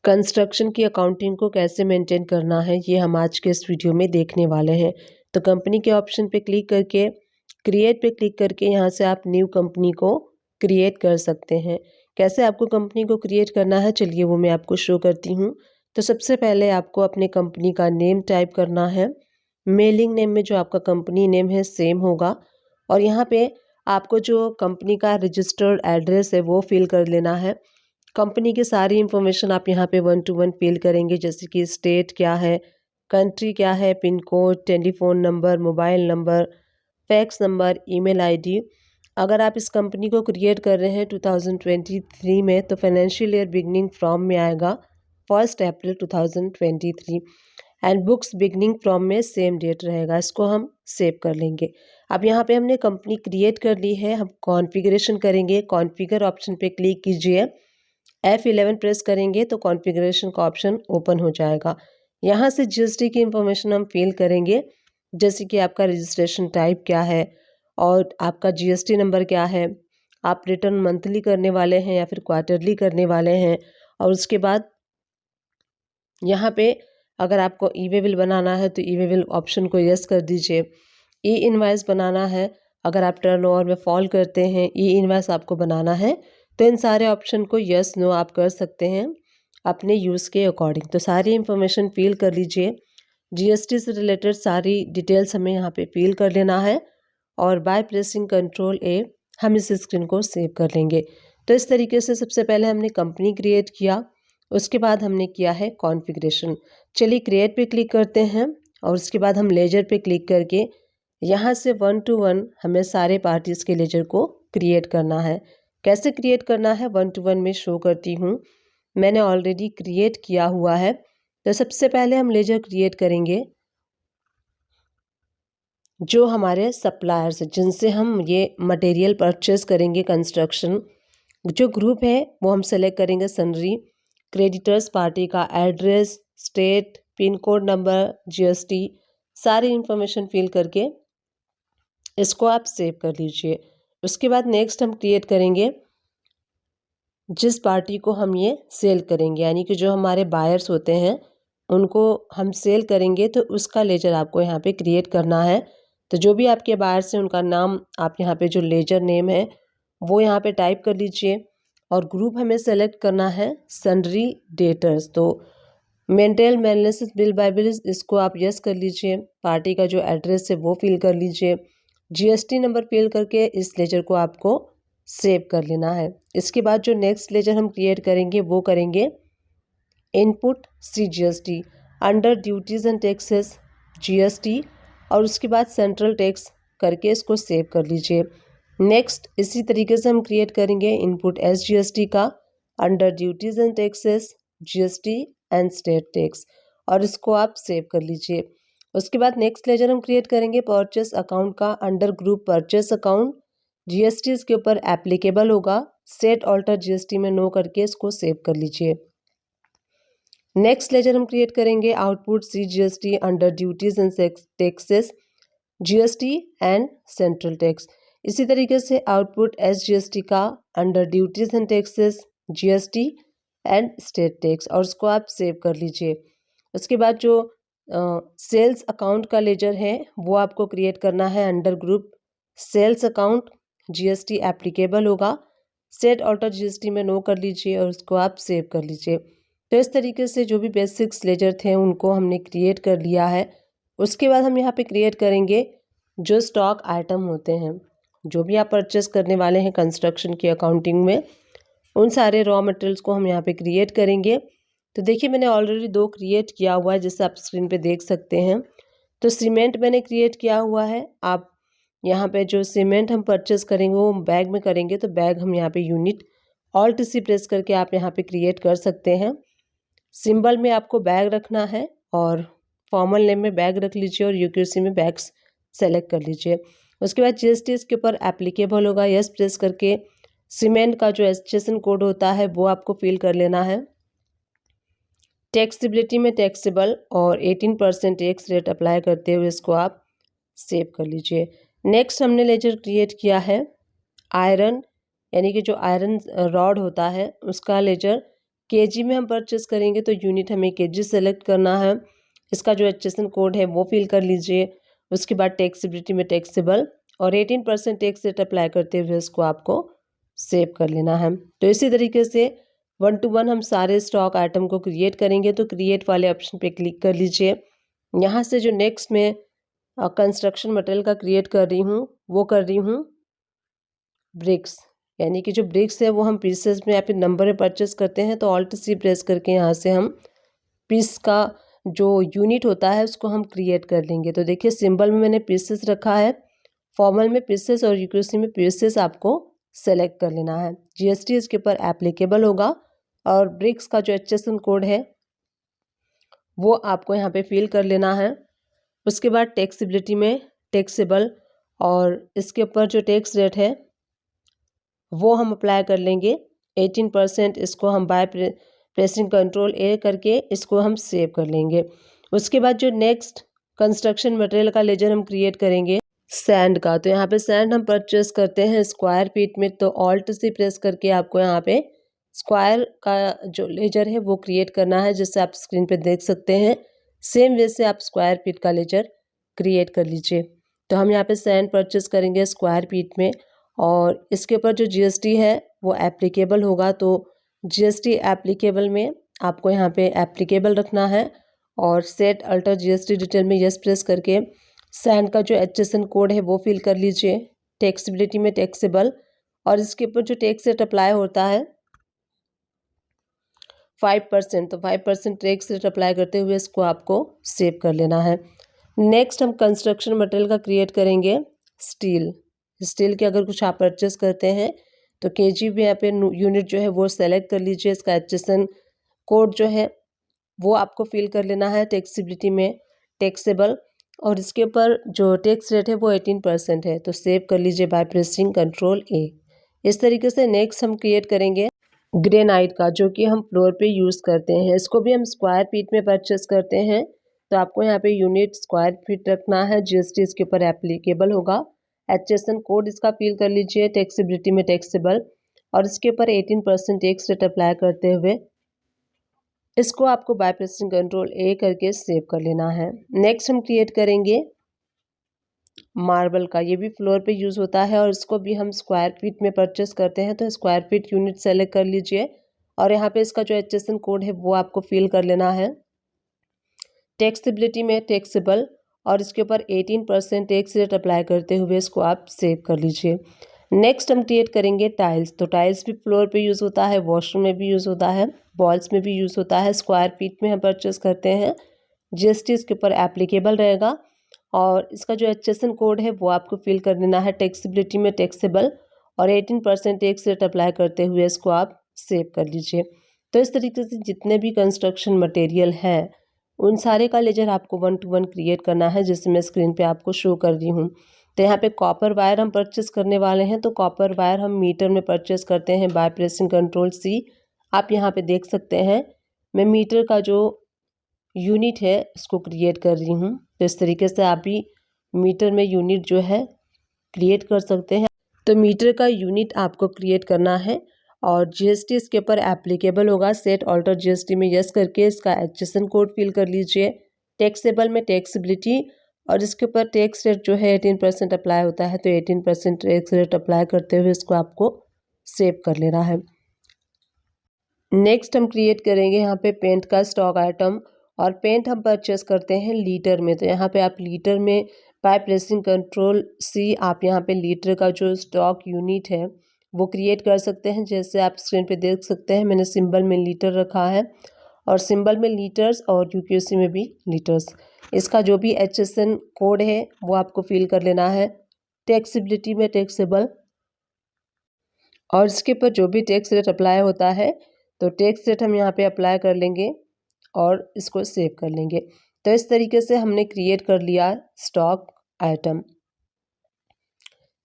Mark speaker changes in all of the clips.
Speaker 1: Construction की accounting को कैसे मेंटेन करना है, ये हम आज के इस वीडियो में देखने वाले हैं। तो कंपनी के ऑप्शन पे क्लिक करके क्रिएट पे क्लिक करके यहाँ से आप न्यू कंपनी को क्रिएट कर सकते हैं। कैसे आपको कंपनी को क्रिएट करना है, चलिए वो मैं आपको शो करती हूँ। तो सबसे पहले आपको अपने कंपनी का नेम टाइप करना है। मेलिंग नेम में जो आपका कंपनी नेम है सेम होगा, और यहाँ पे आपको जो कंपनी का रजिस्टर्ड एड्रेस है वो फिल कर लेना है। कंपनी की सारी इन्फॉर्मेशन आप यहाँ पे 1 to 1 फिल करेंगे, जैसे कि स्टेट क्या है, कंट्री क्या है, pin code, telephone number, mobile number, fax number, email ID. अगर आप इस कंपनी को क्रिएट कर रहे हैं 2023 में, तो फाइनेंशियल ईयर बिगनिंग फ्रॉम में आएगा 1 अप्रैल 2023, एंड बुक्स बिगनिंग फ्रॉम में सेम डेट रहेगा। इसको हम सेव कर लेंगे। अब यहाँ पे हमने कंपनी क्रिएट कर ली है, हम कॉन्फ़िगरेशन करेंगे। कॉन्फ़िगर ऑप्शन पे क्लिक कीजिए, F11 प्रेस करेंगे तो कॉन्फ़िगरेशन का ऑप्शन ओपन हो जाएगा। यहाँ से जीएसटी की इंफॉर्मेशन हम फिल करेंगे, जैसे कि आपका रजिस्ट्रेशन टाइप क्या है और आपका जीएसटी नंबर क्या है, आप रिटर्न मंथली करने वाले हैं या फिर क्वार्टरली करने वाले हैं। और उसके बाद यहाँ पे अगर आपको ई वे बिल बनाना है तो ई वे बिल ऑप्शन को यस कर दीजिए। ई इनवाइस बनाना है, अगर आप टर्नओवर में फॉल करते हैं, ई इनवाइस आपको बनाना है, तो इन सारे ऑप्शन को यस नो आप कर सकते हैं अपने यूज़ के अकॉर्डिंग। तो सारी इन्फॉर्मेशन फिल कर लीजिए। जीएसटी से रिलेटेड सारी डिटेल्स हमें यहाँ पे फिल कर लेना है, और बाय प्रेसिंग कंट्रोल ए हम इस स्क्रीन को सेव कर लेंगे। तो इस तरीके से सबसे पहले हमने कंपनी क्रिएट किया, उसके बाद हमने किया है कॉन्फ़िगरेशन। चलिए क्रिएट पे क्लिक करते हैं, और उसके बाद हम लेजर पे क्लिक करके यहाँ से 1 to 1 हमें सारे पार्टीज़ के लेजर को क्रिएट करना है। कैसे क्रिएट करना है 1 to 1 में शो करती हूँ। मैंने ऑलरेडी क्रिएट किया हुआ है। तो सबसे पहले हम लेजर क्रिएट करेंगे जो हमारे सप्लायर्स हैं, जिनसे हम ये मटेरियल परचेस करेंगे कंस्ट्रक्शन। जो ग्रुप है वो हम सेलेक्ट करेंगे सन्ड्री। क्रेडिटर्स पार्टी का address, state, pin code number, GST, सारी इन्फॉर्मेशन फिल करके इसको आप सेव कर लीजिए। उसके बाद नेक्स्ट हम क्रिएट करेंगे जिस पार्टी को हम ये सेल करेंगे, यानी कि जो हमारे बायर्स होते हैं उनको हम सेल करेंगे, तो उसका लेजर आपको यहाँ पे क्रिएट करना है। तो जो भी आपके बायर्स हैं उनका नाम आप यहाँ पे जो लेजर नेम है वो यहाँ पे टाइप कर लीजिए, और ग्रुप हमें सेलेक्ट करना है सन्ड्री डेटर्स। तो maintain balance bill bye bill, इसको आप यस कर लीजिए। पार्टी का जो एड्रेस है वो फिल कर लीजिए। जीएसटी नंबर फिल करके इस लेजर को आपको सेव कर लेना है। इसके बाद जो नेक्स्ट लेजर हम क्रिएट करेंगे वो करेंगे input CGST, under duties and taxes GST, और उसके बाद सेंट्रल टैक्स करके इसको सेव कर लीजिए। नेक्स्ट इसी तरीके से हम क्रिएट करेंगे इनपुट SGST का, under duties and taxes GST and state tax, और इसको आप सेव कर लीजिए। उसके बाद नेक्स्ट लेजर हम क्रिएट करेंगे परचेस अकाउंट का, under group purchase account, GST इसके ऊपर एप्लीकेबल होगा, सेट ऑल्टर GST में नो करके इसको सेव कर लीजिए। नेक्स्ट लेजर हम क्रिएट करेंगे output CGST, under duties and taxes GST and central tax. इसी तरीके से आउटपुट SGST का, under duties and taxes GST and state tax, और उसको आप सेव कर लीजिए। उसके बाद जो सेल्स अकाउंट का लेजर है वो आपको क्रिएट करना है, under group sales account, GST applicable होगा, सेट ऑल्टर GST में नो कर लीजिए, और उसको आप सेव कर लीजिए। तो इस तरीके से जो भी बेसिक्स लेजर थे उनको हमने क्रिएट कर लिया है। उसके बाद हम यहाँ पे क्रिएट करेंगे जो स्टॉक आइटम होते हैं, जो भी आप परचेस करने वाले हैं कंस्ट्रक्शन की अकाउंटिंग में, उन सारे रॉ मटेरियल्स को हम यहाँ पे क्रिएट करेंगे। तो देखिए मैंने ऑलरेडी 2 क्रिएट किया हुआ है, जैसे आप स्क्रीन पे देख सकते हैं। तो सीमेंट मैंने क्रिएट किया हुआ है। आप यहाँ पे जो सीमेंट हम परचेस करेंगे वो बैग में करेंगे, तो बैग हम यहाँ पे यूनिट Alt+C प्रेस करके आप यहाँ पे क्रिएट कर सकते हैं। सिंबल में आपको बैग रखना है, और फॉर्मल नेम में बैग रख लीजिए, और यूक्यूसी में बैग्स सेलेक्ट कर लीजिए। उसके बाद GST इसके ऊपर एप्लीकेबल होगा, यस प्रेस करके सीमेंट का जो एसोसिएशन कोड होता है वो आपको फिल कर लेना है। टैक्सेबिलिटी में टैक्सेबल और 18% टैक्स रेट अप्लाई करते हुए इसको आप सेव कर लीजिए। नेक्स्ट हमने लेजर क्रिएट किया है आयरन, यानी कि जो आयरन रॉड होता है उसका लेजर केजी में हम परचेस करेंगे तो यूनिट हमें केजी सेलेक्ट करना है। इसका जो HSN कोड है वो फिल कर लीजिए। उसके बाद टैक्सेबिलिटी में टैक्सेबल और 18% टैक्स रेट अप्लाई करते हुए इसको आपको सेव कर लेना है। तो इसी तरीके से 1 to 1 हम सारे स्टॉक आइटम को क्रिएट करेंगे। तो क्रिएट वाले ऑप्शन पे क्लिक कर लीजिए। यहाँ से जो नेक्स्ट में कंस्ट्रक्शन मटेरियल का क्रिएट कर रही हूँ वो कर रही हूँ ब्रिक्स, यानी कि जो ब्रिक्स है वो हम पीसेस में या फिर नंबर में परचेस करते हैं। तो ऑल्ट सी प्रेस करके यहाँ से हम पीस का जो यूनिट होता है उसको हम क्रिएट कर लेंगे। तो देखिए सिंबल में मैंने पीसेस रखा है, फॉर्मल में पीसेस और यूक्यूसी में पीसेस आपको सेलेक्ट कर लेना है। GST इसके ऊपर एप्लीकेबल होगा और ब्रिक्स का जो HSN कोड है वो आपको यहाँ पे फिल कर लेना है। उसके बाद टैक्सेबिलिटी में टैक्सेबल और इसके ऊपर जो टैक्स रेट है वो हम अप्लाई कर लेंगे 18%। इसको हम बाय प्रेसिंग कंट्रोल A करके इसको हम सेव कर लेंगे। उसके बाद जो नेक्स्ट कंस्ट्रक्शन मटेरियल का लेजर हम क्रिएट करेंगे सैंड का। तो यहाँ पे सैंड हम परचेस करते हैं स्क्वायर फीट में। तो ऑल्ट से प्रेस करके आपको यहाँ पे स्क्वायर का जो लेजर है वो क्रिएट करना है, जिससे आप स्क्रीन पे देख सकते हैं। सेम वे से आप स्क्वायर फीट का लेजर क्रिएट कर लीजिए। तो हम यहाँ पे सैंड परचेस करेंगे स्क्वायर फीट में और इसके ऊपर जो GST है वो एप्लीकेबल होगा। तो GST एप्लीकेबल में आपको यहाँ पे एप्लीकेबल रखना है और सेट अल्टर GST डिटेल में यस प्रेस करके सैंड का जो HSN कोड है वो फिल कर लीजिए। टैक्सेबिलिटी में टैक्सेबल और इसके ऊपर जो टैक्स रेट अप्लाई होता है 5%, तो 5% टैक्स रेट अप्लाई करते हुए इसको आपको सेव कर लेना है। नेक्स्ट हम कंस्ट्रक्शन मटेरियल का क्रिएट करेंगे स्टील के अगर कुछ आप परचेस करते हैं तो केजी में यहाँ पे यूनिट जो है वो सेलेक्ट कर लीजिए। इसका HSN कोड जो है वो आपको फिल कर लेना है। टैक्सेबिलिटी में टैक्सेबल और इसके ऊपर जो टैक्स रेट है वो 18% है। तो सेव कर लीजिए बाय प्रेसिंग कंट्रोल A। इस तरीके से नेक्स्ट हम क्रिएट करेंगे ग्रेनाइट का, जो कि हम फ्लोर पे यूज़ करते हैं। इसको भी हम स्क्वायर फीट में परचेस करते हैं। तो आपको यहाँ पे यूनिट स्क्वायर फीट रखना है। GST इसके ऊपर एप्लीकेबल होगा। HSN कोड इसका फिल कर लीजिए। टैक्सेबिलिटी में टैक्सेबल और इसके ऊपर 18% टैक्स रेट अप्लाई करते हुए इसको आपको बाय प्रेसिंग कंट्रोल A करके सेव कर लेना है। नेक्स्ट हम क्रिएट करेंगे मार्बल का। ये भी फ्लोर पे यूज़ होता है और इसको भी हम स्क्वायर फीट में परचेस करते हैं। तो स्क्वायर फीट यूनिट सेलेक्ट कर लीजिए और यहाँ पे इसका जो HSN कोड है वो आपको फिल कर लेना है। टैक्सेबिलिटी में टैक्सेबल और इसके ऊपर 18% टैक्स रेट अप्लाई करते हुए इसको आप सेव कर लीजिए। नेक्स्ट हम क्रिएट करेंगे टाइल्स। तो टाइल्स भी फ्लोर पे यूज़ होता है, वॉशरूम में भी यूज़ होता है, वॉल्स में भी यूज़ होता है। स्क्वायर फीट में हम परचेस करते हैं। GST इसके ऊपर एप्लीकेबल रहेगा और इसका जो HSN कोड है वो आपको फिल कर देना है। टैक्सेबिलिटी में टैक्सेबल और 18% टैक्स रेट अप्लाई करते हुए इसको आप सेव कर लीजिए। तो इस तरीके से जितने भी कंस्ट्रक्शन मटेरियल है उन सारे का लेजर आपको 1 to 1 क्रिएट करना है, जिससे मैं स्क्रीन पे आपको शो कर रही हूँ। तो यहाँ पे कॉपर वायर हम परचेस करने वाले हैं। तो कॉपर वायर हम मीटर में परचेस करते हैं बाय प्रेसिंग कंट्रोल C। आप यहाँ पे देख सकते हैं मैं मीटर का जो यूनिट है इसको क्रिएट कर रही हूँ। तो इस तरीके से आप भी मीटर में यूनिट जो है क्रिएट कर सकते हैं। तो मीटर का यूनिट आपको क्रिएट करना है और GST इसके ऊपर एप्लीकेबल होगा। सेट ऑल्टर GST में यस करके इसका HSN कोड फिल कर लीजिए। टैक्सेबल में टैक्सेबिलिटी और इसके ऊपर टैक्स रेट जो है 18% अप्लाई होता है। तो 18% टैक्स रेट अप्लाई करते हुए इसको आपको सेव कर लेना है। नेक्स्ट हम क्रिएट करेंगे यहाँ पे पेंट का स्टॉक आइटम और पेंट हम परचेस करते हैं लीटर में। तो यहाँ पे आप लीटर में बाय प्रेसिंग कंट्रोल C आप यहाँ पे लीटर का जो स्टॉक यूनिट है वो क्रिएट कर सकते हैं। जैसे आप स्क्रीन पे देख सकते हैं मैंने सिंबल में लीटर रखा है और सिंबल में लीटर्स और UQC में भी लीटर्स। इसका जो भी HSN कोड है वो आपको फिल कर लेना है। टैक्सेबिलिटी में टैक्सेबल और इसके ऊपर जो भी टैक्स रेट अप्लाई होता है तो टैक्स रेट हम यहाँ पे अप्लाई कर लेंगे और इसको सेव कर लेंगे। तो इस तरीके से हमने क्रिएट कर लिया स्टॉक आइटम।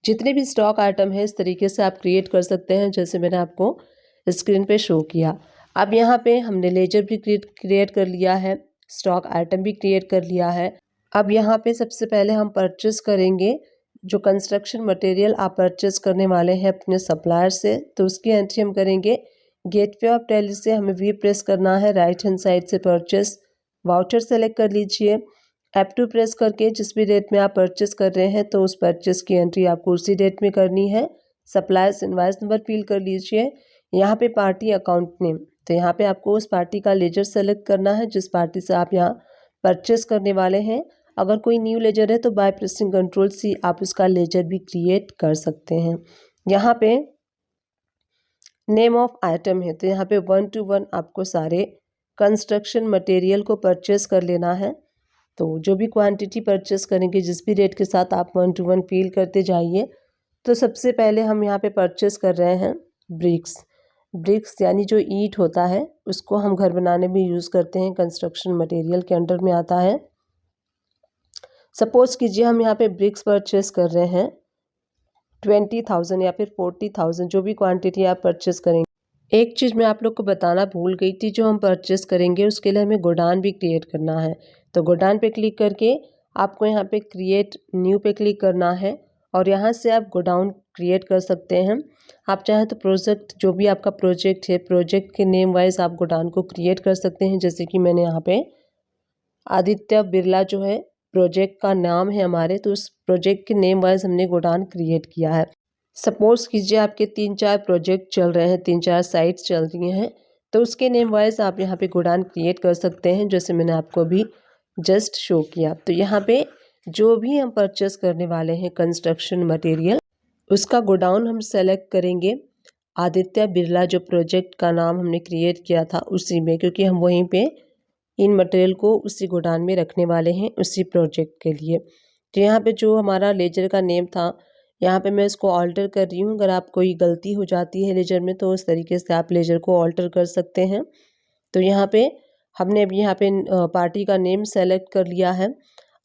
Speaker 1: जितने भी स्टॉक आइटम है इस तरीके से आप क्रिएट कर सकते हैं, जैसे मैंने आपको स्क्रीन पे शो किया। अब यहाँ पे हमने लेजर भी क्रिएट कर लिया है, स्टॉक आइटम भी क्रिएट कर लिया है। अब यहाँ पे सबसे पहले हम परचेस करेंगे जो कंस्ट्रक्शन मटेरियल आप परचेस करने वाले हैं अपने सप्लायर से। तो उसकी एंट्री हम करेंगे गेटवे ऑफ दिल्ली से हमें वी प्रेस करना है, राइट हैंड साइड से परचेस वाउचर सेलेक्ट कर लीजिए। F2 प्रेस करके जिस भी डेट में आप परचेस कर रहे हैं तो उस परचेस की एंट्री आपको उसी डेट में करनी है। सप्लायर्स इनवॉइस नंबर फिल कर लीजिए। यहाँ पे पार्टी अकाउंट नेम, तो यहाँ पे आपको उस पार्टी का लेजर सेलेक्ट करना है जिस पार्टी से आप यहाँ परचेस करने वाले हैं। अगर कोई न्यू लेजर है तो बाय प्रेसिंग Ctrl+C आप उसका लेजर भी क्रिएट कर सकते हैं। यहाँ पे नेम ऑफ आइटम है, तो यहाँ पे 1 to 1 आपको सारे कंस्ट्रक्शन मटेरियल को परचेस कर लेना है। तो जो भी क्वांटिटी परचेस करेंगे जिस भी रेट के साथ आप 1 to 1 फिल करते जाइए। तो सबसे पहले हम यहाँ पे परचेस कर रहे हैं ब्रिक्स यानी जो ईंट होता है उसको हम घर बनाने में यूज़ करते हैं, कंस्ट्रक्शन मटेरियल के अंडर में आता है। सपोज कीजिए हम यहाँ पे ब्रिक्स परचेस कर रहे हैं 20,000 या फिर 40,000, जो भी क्वांटिटी आप परचेस करेंगे। एक चीज़ मैं आप लोग को बताना भूल गई थी, जो हम परचेस करेंगे उसके लिए हमें गोडाउन भी क्रिएट करना है। तो गोडाउन पे क्लिक करके आपको यहाँ पे क्रिएट न्यू पे क्लिक करना है और यहाँ से आप गोडाउन क्रिएट कर सकते हैं। आप चाहें तो प्रोजेक्ट, जो भी आपका प्रोजेक्ट है, प्रोजेक्ट के नेम वाइज आप गोडाउन को क्रिएट कर सकते हैं। जैसे कि मैंने यहाँ पे आदित्य बिरला जो है प्रोजेक्ट का नाम है हमारे, तो उस प्रोजेक्ट के नेम वाइज हमने गोडाउन क्रिएट किया है। सपोज कीजिए आपके 3-4 प्रोजेक्ट चल रहे हैं, 3-4 साइट्स चल रही हैं, तो उसके नेम वाइज आप यहाँ पे गोडाउन क्रिएट कर सकते हैं, जैसे मैंने आपको अभी जस्ट शो किया। तो यहाँ पे जो भी हम परचेस करने वाले हैं कंस्ट्रक्शन मटेरियल, उसका गोडाउन हम सेलेक्ट करेंगे आदित्य बिरला, जो प्रोजेक्ट का नाम हमने क्रिएट किया था उसी में, क्योंकि हम वहीं पे इन मटेरियल को उसी गोडाउन में रखने वाले हैं उसी प्रोजेक्ट के लिए। तो यहाँ पे जो हमारा लेजर का नेम था, यहाँ पे मैं इसको ऑल्टर कर रही हूँ। अगर आप कोई गलती हो जाती है लेजर में तो उस तरीके से आप लेजर को ऑल्टर कर सकते हैं। तो यहाँ पे हमने अभी यहाँ पे पार्टी का नेम सेलेक्ट कर लिया है।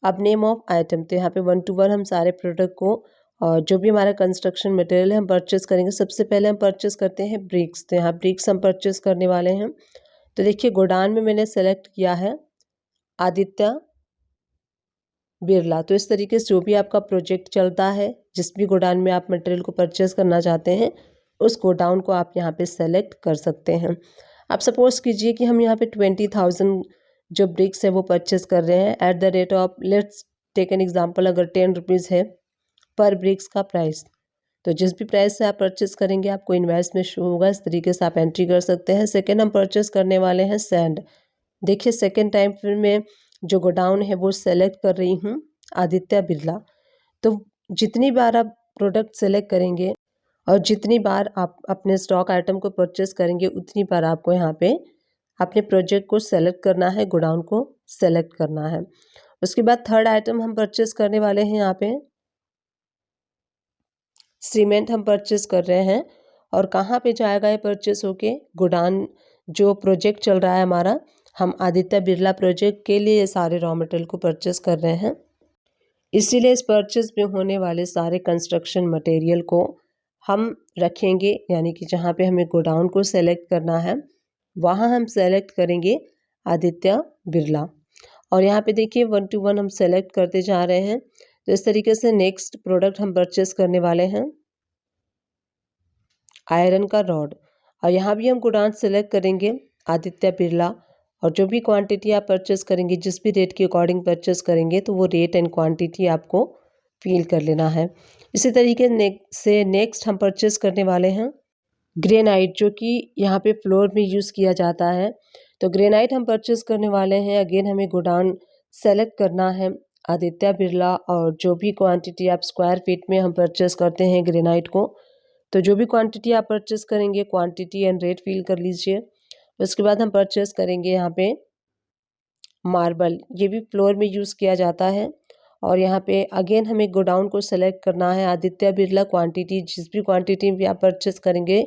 Speaker 1: अब नेम ऑफ आइटम, तो यहाँ पे 1 to 1 हम सारे प्रोडक्ट को जो भी हमारा कंस्ट्रक्शन मटेरियल है हम परचेस करेंगे। सबसे पहले हम परचेस करते हैं ब्रिक्स, तो यहाँ ब्रिक्स हम परचेस करने वाले हैं। तो देखिए गोडाउन में मैंने सेलेक्ट किया है आदित्य बिरला। तो इस तरीके से जो भी आपका प्रोजेक्ट चलता है, जिस भी गोडाउन में आप मटेरियल को परचेस करना चाहते हैं, उस गोडाउन को आप यहाँ पे सेलेक्ट कर सकते हैं। अब सपोज कीजिए कि हम यहाँ पे 20,000 जो ब्रिक्स है वो परचेस कर रहे हैं at the rate of, let's take an example, अगर 10 रुपीज़ है पर ब्रिक्स का प्राइस, तो जिस भी प्राइस से आप परचेस करेंगे आपको इनवॉइस में शो होगा, इस तरीके से आप एंट्री कर सकते हैं। सेकेंड हम परचेस करने वाले हैं सैंड। देखिए सेकेंड टाइम फिर मैं जो गोडाउन है वो सेलेक्ट कर रही हूँ आदित्य बिरला। तो जितनी बार आप प्रोडक्ट सेलेक्ट करेंगे और जितनी बार आप अपने स्टॉक आइटम को परचेस करेंगे उतनी बार आपको यहाँ पे अपने प्रोजेक्ट को सेलेक्ट करना है, गोडाउन को सेलेक्ट करना है। उसके बाद थर्ड आइटम हम परचेस करने वाले हैं, यहाँ पे सीमेंट हम परचेस कर रहे हैं। और कहाँ पे जाएगा ये परचेस होके, गोडाउन जो प्रोजेक्ट चल रहा है हमारा, हम आदित्य बिरला प्रोजेक्ट के लिए ये सारे रॉ मटेरियल को परचेस कर रहे हैं। इसीलिए इस परचेस में होने वाले सारे कंस्ट्रक्शन मटेरियल को हम रखेंगे, यानी कि जहाँ पे हमें गोडाउन को सेलेक्ट करना है वहाँ हम सेलेक्ट करेंगे आदित्य बिरला। और यहाँ पे देखिए 1 to 1 हम सेलेक्ट करते जा रहे हैं। तो इस तरीके से नेक्स्ट प्रोडक्ट हम परचेस करने वाले हैं आयरन का रॉड, और यहाँ भी हम गोडाउन सेलेक्ट करेंगे आदित्य बिरला। और जो भी क्वांटिटी आप परचेस करेंगे, जिस भी रेट के अकॉर्डिंग परचेस करेंगे, तो वो रेट एंड क्वांटिटी आपको फील कर लेना है। इसी तरीके से नेक्स्ट हम परचेस करने वाले हैं ग्रेनाइट, जो कि यहाँ पे फ्लोर में यूज़ किया जाता है। तो ग्रेनाइट हम परचेस करने वाले हैं। अगेन हमें गोडाउन सेलेक्ट करना है आदित्य बिरला, और जो भी क्वांटिटी आप स्क्वायर फीट में हम परचेस करते हैं ग्रेनाइट को, तो जो भी क्वांटिटी आप परचेस करेंगे क्वांटिटी एंड रेट फील कर लीजिए। उसके बाद हम परचेस करेंगे यहाँ पे मार्बल, ये भी फ्लोर में यूज़ किया जाता है। और यहाँ पे अगेन हमें गोडाउन को सेलेक्ट करना है आदित्य बिरला, क्वांटिटी जिस भी क्वांटिटी भी आप परचेस करेंगे,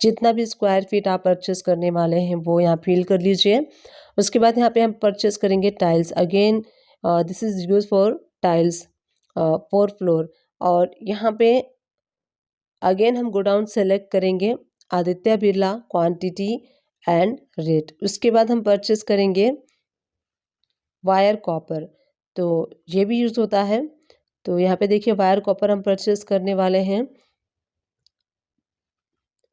Speaker 1: जितना भी स्क्वायर फीट आप परचेस करने वाले हैं वो यहाँ फिल कर लीजिए। उसके बाद यहाँ पे हम परचेस करेंगे tiles. Again this is use for tiles for floor. और यहाँ पे अगेन हम गोडाउन सेलेक्ट करेंगे Aditya Birla, quantity and rate. उसके बाद हम परचेस करेंगे वायर कॉपर, तो ये भी यूज़ होता है। तो यहाँ पे देखिए वायर कॉपर हम परचेस करने वाले हैं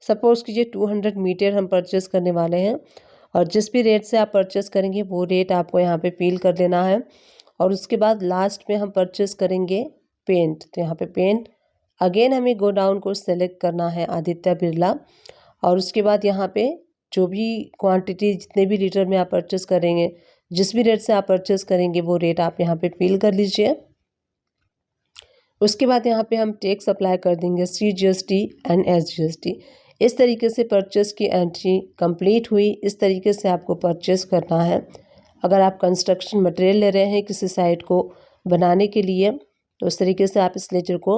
Speaker 1: सपोज़ कीजिए 200 मीटर हम परचेज़ करने वाले हैं और जिस भी रेट से आप परचेज़ करेंगे वो रेट आपको यहाँ पे फ़िल कर देना है। और उसके बाद लास्ट में हम परचेज़ करेंगे पेंट। तो यहाँ पे पेंट अगेन हमें गोडाउन को सेलेक्ट करना है आदित्य बिरला। और उसके बाद यहाँ पे जो भी क्वांटिटी जितने भी लीटर में आप परचेज़ करेंगे, जिस भी रेट से आप परचेज़ करेंगे वो रेट आप यहाँ पे फ़िल कर लीजिए। उसके बाद यहाँ पे हम टैक्स अप्लाई कर देंगे CGST एंड SGST। इस तरीके से परचेज़ की एंट्री कंप्लीट हुई। इस तरीके से आपको परचेज़ करना है। अगर आप कंस्ट्रक्शन मटेरियल ले रहे हैं किसी साइट को बनाने के लिए तो उस तरीके से आप इस लेजर को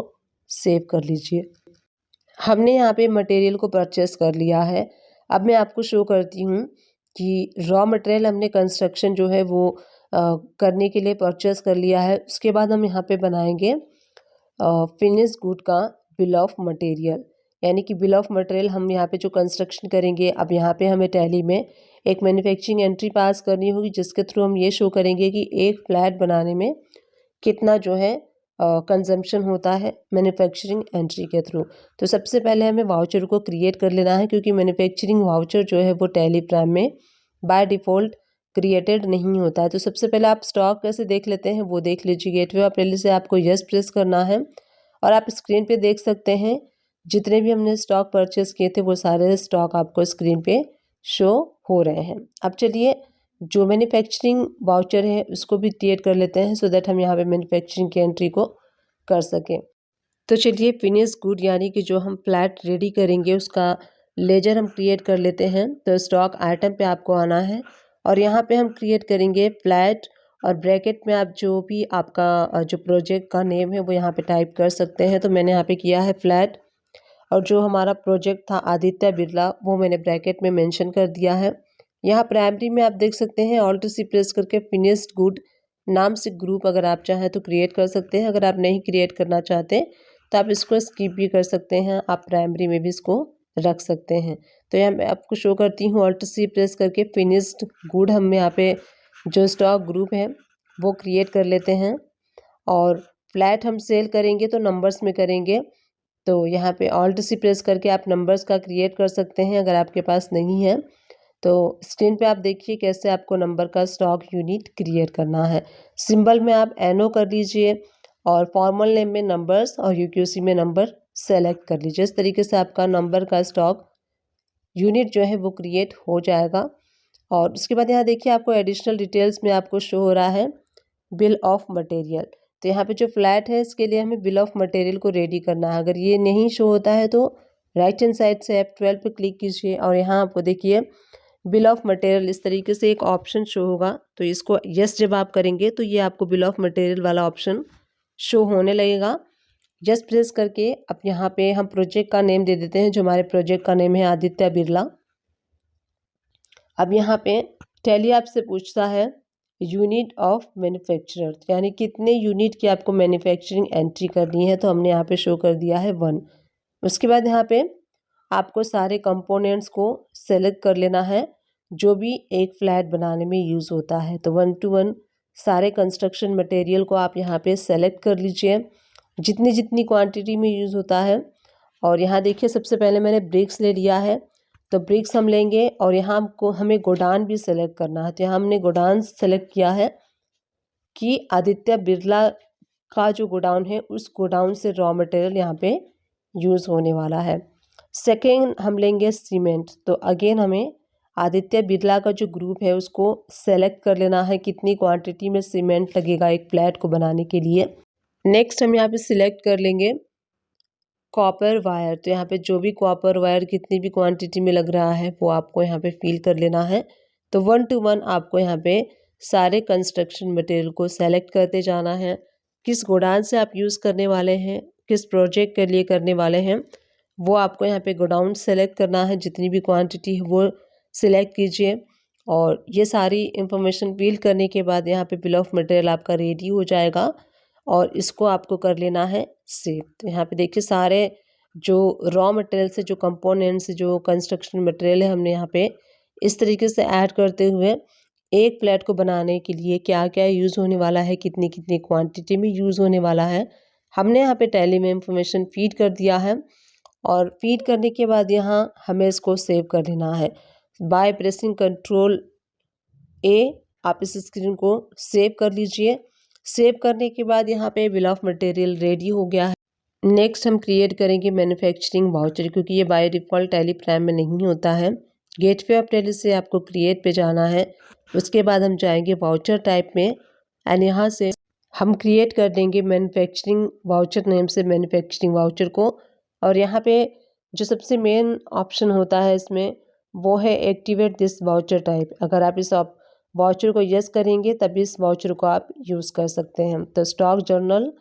Speaker 1: सेव कर लीजिए। हमने यहाँ पे मटेरियल को परचेज़ कर लिया है। अब मैं आपको शो करती हूँ कि रॉ मटेरियल हमने कंस्ट्रक्शन जो है वो करने के लिए परचेज़ कर लिया है। उसके बाद हम यहाँ पे बनाएंगे फिनिश गुड का बिल ऑफ मटेरियल। यानी कि बिल ऑफ मटेरियल हम यहाँ पे जो कंस्ट्रक्शन करेंगे, अब यहाँ पे हमें टैली में एक मैन्युफैक्चरिंग एंट्री पास करनी होगी जिसके थ्रू हम ये शो करेंगे कि एक फ्लैट बनाने में कितना जो है कंजम्पशन होता है मैन्युफैक्चरिंग एंट्री के थ्रू। तो सबसे पहले हमें वाउचर को क्रिएट कर लेना है क्योंकि मैन्युफैक्चरिंग वाउचर जो है वो टैली प्राइम में बाय डिफ़ॉल्ट क्रिएटेड नहीं होता है। तो सबसे पहले आप स्टॉक कैसे देख लेते हैं वो देख लीजिए। गेटवे ऑफ टैली से आपको यस प्रेस करना है और आप स्क्रीन पे देख सकते हैं जितने भी हमने स्टॉक परचेज़ किए थे वो सारे स्टॉक आपको स्क्रीन पे शो हो रहे हैं। अब चलिए जो मैन्युफैक्चरिंग वाउचर है उसको भी क्रिएट कर लेते हैं सो दैट हम यहाँ पे मैन्युफैक्चरिंग की एंट्री को कर सकें। तो चलिए फिनिश गुड यानी कि जो हम फ्लैट रेडी करेंगे उसका लेजर हम क्रिएट कर लेते हैं। तो स्टॉक आइटम पे आपको आना है और यहाँ पे हम क्रिएट करेंगे फ्लैट और ब्रैकेट में आप जो भी आपका जो प्रोजेक्ट का नेम है वो यहाँ पे टाइप कर सकते हैं। तो मैंने यहाँ पे किया है फ्लैट और जो हमारा प्रोजेक्ट था आदित्य बिरला वो मैंने ब्रैकेट में मेंशन कर दिया है। यहाँ प्राइमरी में आप देख सकते हैं ऑल्ट सी प्रेस करके फिनिश्ड गुड नाम से ग्रुप अगर आप चाहें तो क्रिएट कर सकते हैं। अगर आप नहीं क्रिएट करना चाहते तो आप इसको स्किप भी कर सकते हैं, आप प्राइमरी में भी इसको रख सकते हैं। तो यहाँ मैं आपको शो करती हूँ ऑल्ट सी प्रेस करके फिनिश्ड गुड हम यहाँ पे जो स्टॉक ग्रुप है वो क्रिएट कर लेते हैं। और फ्लैट हम सेल करेंगे तो नंबर्स में करेंगे। तो यहाँ पे ऑल्ट सी प्रेस करके आप नंबर्स का क्रिएट कर सकते हैं अगर आपके पास नहीं है। तो स्क्रीन पे आप देखिए कैसे आपको नंबर का स्टॉक यूनिट क्रिएट करना है। सिंबल में आप NO कर लीजिए और फॉर्मल नेम में नंबर्स और UQC में नंबर सेलेक्ट कर लीजिए। इस तरीके से आपका नंबर का स्टॉक यूनिट जो है वो क्रिएट हो जाएगा। और उसके बाद यहाँ देखिए आपको एडिशनल डिटेल्स में आपको शो हो रहा है बिल ऑफ मटेरियल। तो यहाँ पे जो फ्लैट है इसके लिए हमें बिल ऑफ मटेरियल को रेडी करना है। अगर ये नहीं शो होता है तो राइट हैंड साइड से F12 पे क्लिक कीजिए और यहाँ आपको देखिए बिल ऑफ मटेरियल इस तरीके से एक ऑप्शन शो होगा। तो इसको यस जब आप करेंगे तो ये आपको बिल ऑफ मटेरियल वाला ऑप्शन शो होने लगेगा। यस प्रेस करके अब यहाँ पे हम प्रोजेक्ट का नेम दे देते हैं। जो हमारे प्रोजेक्ट का नेम है आदित्य बिरला। अब यहाँ पे टैली आपसे पूछता है यूनिट ऑफ मैन्युफैक्चरर यानी कितने यूनिट की आपको मैन्युफैक्चरिंग एंट्री करनी है। तो हमने यहाँ पे शो कर दिया है 1। उसके बाद यहाँ पे आपको सारे कंपोनेंट्स को सेलेक्ट कर लेना है जो भी एक फ्लैट बनाने में यूज़ होता है। तो 1 to 1 सारे कंस्ट्रक्शन मटेरियल को आप यहाँ पे सेलेक्ट कर लीजिए जितनी जितनी क्वांटिटी में यूज़ होता है। और यहाँ देखिए सबसे पहले मैंने ब्रिक्स ले लिया है तो ब्रिक्स हम लेंगे और यहाँ हमको हमें गोडाउन भी सेलेक्ट करना है। तो यहाँ हमने गोडाउन सेलेक्ट किया है कि आदित्य बिरला का जो गोडाउन है उस गोडाउन से रॉ मटेरियल यहाँ पे यूज़ होने वाला है। सेकेंड हम लेंगे सीमेंट। तो अगेन हमें आदित्य बिरला का जो ग्रुप है उसको सेलेक्ट कर लेना है कितनी क्वांटिटी में सीमेंट लगेगा एक फ्लैट को बनाने के लिए। नेक्स्ट हम यहाँ पे सिलेक्ट कर लेंगे कॉपर वायर। तो यहाँ पे जो भी कॉपर वायर कितनी भी क्वांटिटी में लग रहा है वो आपको यहाँ पे फिल कर लेना है। तो 1 to 1 आपको यहाँ पे सारे कंस्ट्रक्शन मटेरियल को सेलेक्ट करते जाना है। किस गोडाउन से आप यूज़ करने वाले हैं, किस प्रोजेक्ट के लिए करने वाले हैं वो आपको यहाँ पे गोडाउन सेलेक्ट करना है। जितनी भी क्वांटिटी है वो सिलेक्ट कीजिए और ये सारी इंफॉर्मेशन फिल करने के बाद यहाँ पे बिल ऑफ मटेरियल आपका रेडी हो जाएगा और इसको आपको कर लेना है सेव। तो यहाँ पे देखिए सारे जो रॉ मटेरियल से जो कंपोनेंट्स जो कंस्ट्रक्शन मटेरियल है हमने यहाँ पे इस तरीके से ऐड करते हुए एक फ्लैट को बनाने के लिए क्या क्या यूज़ होने वाला है, कितनी कितनी क्वांटिटी में यूज़ होने वाला है, हमने यहाँ पे टैली में इंफॉर्मेशन फीड कर दिया है। और फीड करने के बाद यहाँ हमें इसको सेव कर लेना है। बाय प्रेसिंग कंट्रोल ए आप इस स्क्रीन को सेव कर लीजिए। सेव करने के बाद यहाँ पे बिल ऑफ मटेरियल रेडी हो गया है। नेक्स्ट हम क्रिएट करेंगे मैन्युफैक्चरिंग वाउचर, क्योंकि ये बाय डिफ़ॉल्ट टैली प्राइम में नहीं होता है। गेटवे ऑफ टैली से आपको क्रिएट पे जाना है। उसके बाद हम जाएंगे वाउचर टाइप में एंड यहाँ से हम क्रिएट कर देंगे मैन्युफैक्चरिंग वाउचर नेम से मैन्युफैक्चरिंग वाउचर को। और यहाँ पे जो सबसे मेन ऑप्शन होता है इसमें वो है एक्टिवेट दिस वाउचर टाइप। अगर आप इस वाउचर को यस करेंगे तभी इस वाउचर को आप यूज़ कर सकते हैं। तो स्टॉक जर्नल,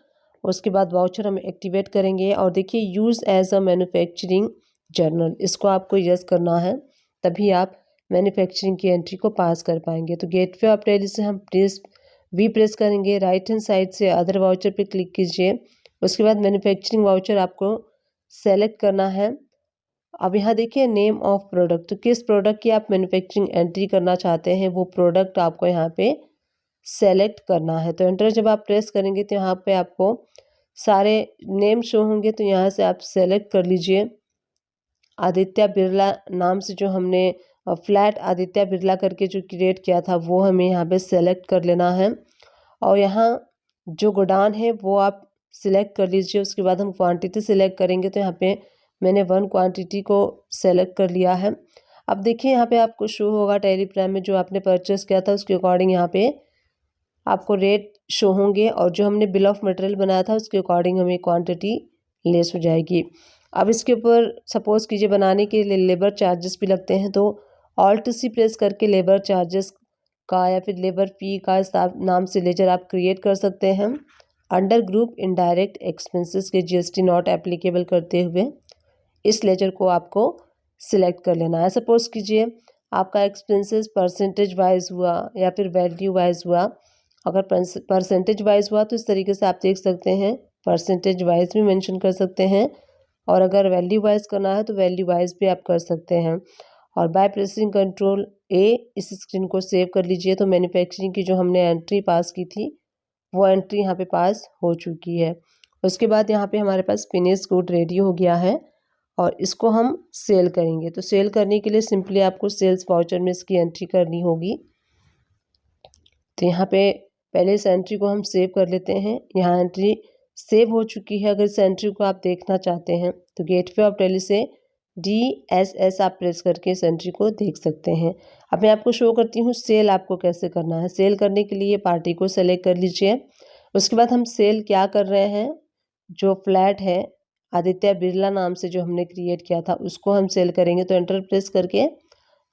Speaker 1: उसके बाद वाउचर हम एक्टिवेट करेंगे और देखिए use as a manufacturing journal, इसको आपको यस करना है तभी आप मैन्युफैक्चरिंग की एंट्री को पास कर पाएंगे। तो गेटवे ऑफ टैली से हम प्रेस करेंगे, राइट हैंड साइड से अदर वाउचर पे क्लिक कीजिए। उसके बाद मैन्युफैक्चरिंग वाउचर आपको सेलेक्ट करना है। अब यहाँ देखिए नेम ऑफ प्रोडक्ट, तो किस प्रोडक्ट की आप मैन्युफैक्चरिंग एंट्री करना चाहते हैं वो प्रोडक्ट आपको यहाँ पे सेलेक्ट करना है। तो एंटर जब आप प्रेस करेंगे तो यहाँ पे आपको सारे नेम शो होंगे, तो यहाँ से आप सेलेक्ट कर लीजिए आदित्य बिरला नाम से जो हमने फ्लैट आदित्य बिरला करके जो क्रिएट किया था वो हमें यहाँ पे सेलेक्ट कर लेना है। और यहाँ जो गोडाउन है वो आप सिलेक्ट कर लीजिए। उसके बाद हम क्वांटिटी सिलेक्ट करेंगे, तो यहाँ पे मैंने 1 क्वांटिटी को सेलेक्ट कर लिया है। अब देखिए यहाँ पे आपको शो होगा टैली प्राइम में जो आपने परचेस किया था उसके अकॉर्डिंग यहाँ पे आपको रेट शो होंगे और जो हमने बिल ऑफ मटेरियल बनाया था उसके अकॉर्डिंग हमें क्वांटिटी लेस हो जाएगी। अब इसके ऊपर सपोज़ कीजिए बनाने के लिए लेबर चार्जेस भी लगते हैं, तो ऑल्ट सी प्रेस करके लेबर चार्जेस का या फिर लेबर फी का नाम से लेजर आप क्रिएट कर सकते हैं। अंडर ग्रुप इनडायरेक्ट एक्सपेंसेस के जीएसटी नॉट एप्लीकेबल करते हुए इस लेजर को आपको सिलेक्ट कर लेना है। सपोज़ कीजिए आपका एक्सपेंसेस परसेंटेज वाइज हुआ या फिर वैल्यू वाइज हुआ। अगर परसेंटेज वाइज हुआ तो इस तरीके से आप देख सकते हैं, परसेंटेज वाइज भी मेंशन कर सकते हैं और अगर वैल्यू वाइज करना है तो वैल्यू वाइज भी आप कर सकते हैं। और बाय प्रेसिंग कंट्रोल ए इस स्क्रीन को सेव कर लीजिए। तो मैन्युफैक्चरिंग की जो हमने एंट्री पास की थी वो एंट्री यहाँ पे पास हो चुकी है। उसके बाद यहाँ पे हमारे पास फिनिश गुड रेडी हो गया है और इसको हम सेल करेंगे। तो सेल करने के लिए सिंपली आपको सेल्स वाउचर में इसकी एंट्री करनी होगी। तो यहाँ पे पहले इस एंट्री को हम सेव कर लेते हैं। यहाँ एंट्री सेव हो चुकी है। अगर इस एंट्री को आप देखना चाहते हैं तो गेटवे ऑफ टैली से DSS आप प्रेस करके इस एंट्री को देख सकते हैं। अब मैं आपको शो करती हूँ सेल आपको कैसे करना है। सेल करने के लिए पार्टी को सेलेक्ट कर लीजिए। उसके बाद हम सेल क्या कर रहे हैं, जो फ्लैट है आदित्य बिरला नाम से जो हमने क्रिएट किया था उसको हम सेल करेंगे। तो एंटर प्रेस करके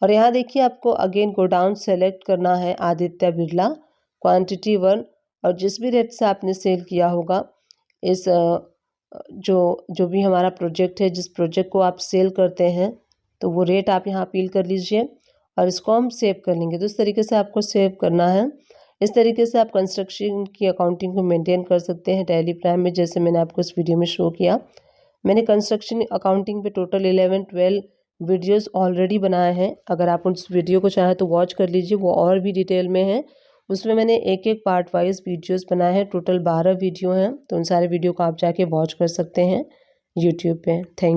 Speaker 1: और यहाँ देखिए आपको अगेन गोडाउन सेलेक्ट करना है आदित्य बिरला क्वांटिटी 1 और जिस भी रेट से आपने सेल किया होगा इस जो भी हमारा प्रोजेक्ट है, जिस प्रोजेक्ट को आप सेल करते हैं तो वो रेट आप यहाँ अपील कर लीजिए और इसको हम सेव कर लेंगे। तो इस तरीके से आपको सेव करना है। इस तरीके से आप कंस्ट्रक्शन की अकाउंटिंग को मेंटेन कर सकते हैं टैली प्राइम में, जैसे मैंने आपको इस वीडियो में शो किया। मैंने कंस्ट्रक्शन अकाउंटिंग पे टोटल 11-12 वीडियोस ऑलरेडी बनाए हैं। अगर आप उस वीडियो को चाहें तो वॉच कर लीजिए, वो और भी डिटेल में है। उसमें मैंने एक एक पार्ट वाइज वीडियोस बनाए हैं। टोटल 12 वीडियो हैं, तो उन सारे वीडियो को आप जाके वॉच कर सकते हैं यूट्यूब पे। थैंक